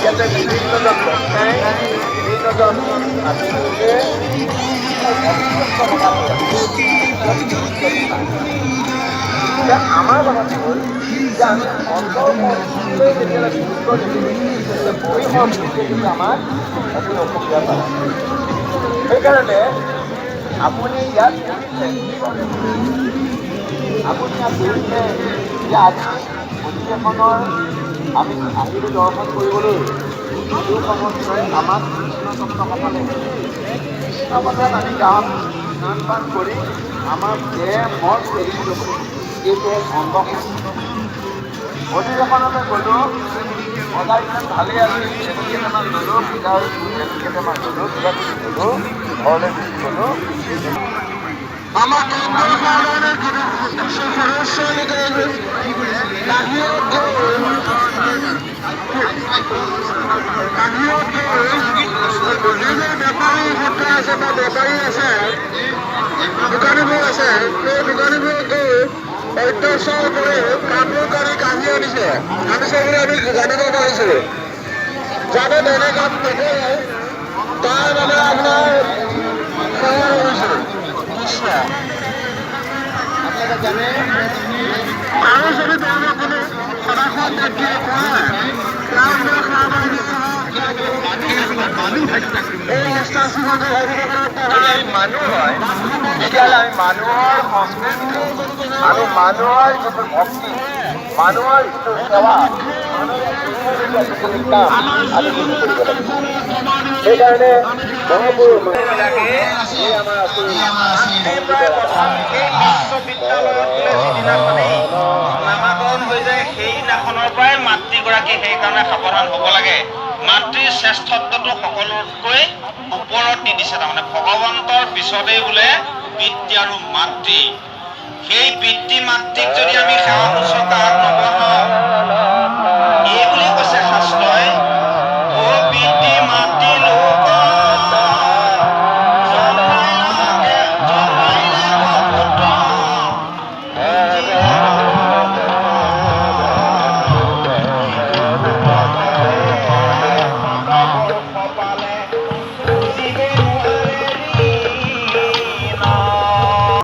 ইয়াতে বিভিন্নজন বক্তাই বিভিন্নজন আদিলোকে আমাৰ কথাটো হ'ল যে আমি অন্তৰ্মনলৈ যেতিয়ালৈ গুৰুত্ব দিলোঁ বহি সংস্কৃতিয়ে কিন্তু আমাক অতি অসুবিধা পায়। সেইকাৰণে আপুনি ইয়াত কৰিছে যে আজি অধিৱেশনৰ আমি আহিলোঁ দৰ্শন কৰিবলৈ এই সমস্যাই আমাক কৃষ্ণতত্ত্বসকলে কৃষ্ণকথাত আমি গাঁৱত স্নান পান কৰি আমাৰ দেহ মন এৰিছিলোঁ এইটো অংগ অধিৱেশনলৈ গ'লোঁ সদায়খন ভালেই আছিল কেইটামান ল'লোঁ পূজাৰ কেইটামান ল'লোঁ কিবা কিবি ল'লোঁ ঘৰলৈ গুচি গ'লোঁ। আমাৰ বেপাৰী আছে দোকানীবোৰ আছে সেই দোকানীবোৰক অত্যাচাৰ কৰি কাপোৰ কানি কাঢ়ি আনিছে বুলি আমি জানিব পাৰিছোঁ। যাতে তেনে কাম নকৰে তাৰ মানে আপোনাৰ সেৱা কৰিছোঁ কৃষ্ণ আপোনালোকে জানে আৰু যদি তেওঁলোকে কোনো সদাশয় ব্যক্তিয়ে কয় মানুহ হয় তেতিয়াহ'লে আমি মানুহৰ সংস্কৃতি আৰু মানুহৰ যিটো ভক্তি মানুহৰ যিটো সেৱা সেইকাৰণে নামাকৰণ হৈ যায় সেইদিনাখনৰ পৰাই মাতৃগৰাকী সেইকাৰণে সাৱধান হ'ব লাগে। মাতৃৰ শ্ৰেষ্ঠত্বটো সকলোতকৈ ওপৰত দি দিছে। তাৰমানে ভগৱন্তৰ পিছতেই বোলে পিতৃ আৰু মাতৃ। সেই পিতৃ মাতৃক যদি আমি সেৱা শুশ্ৰূষা নবঢ়াওঁ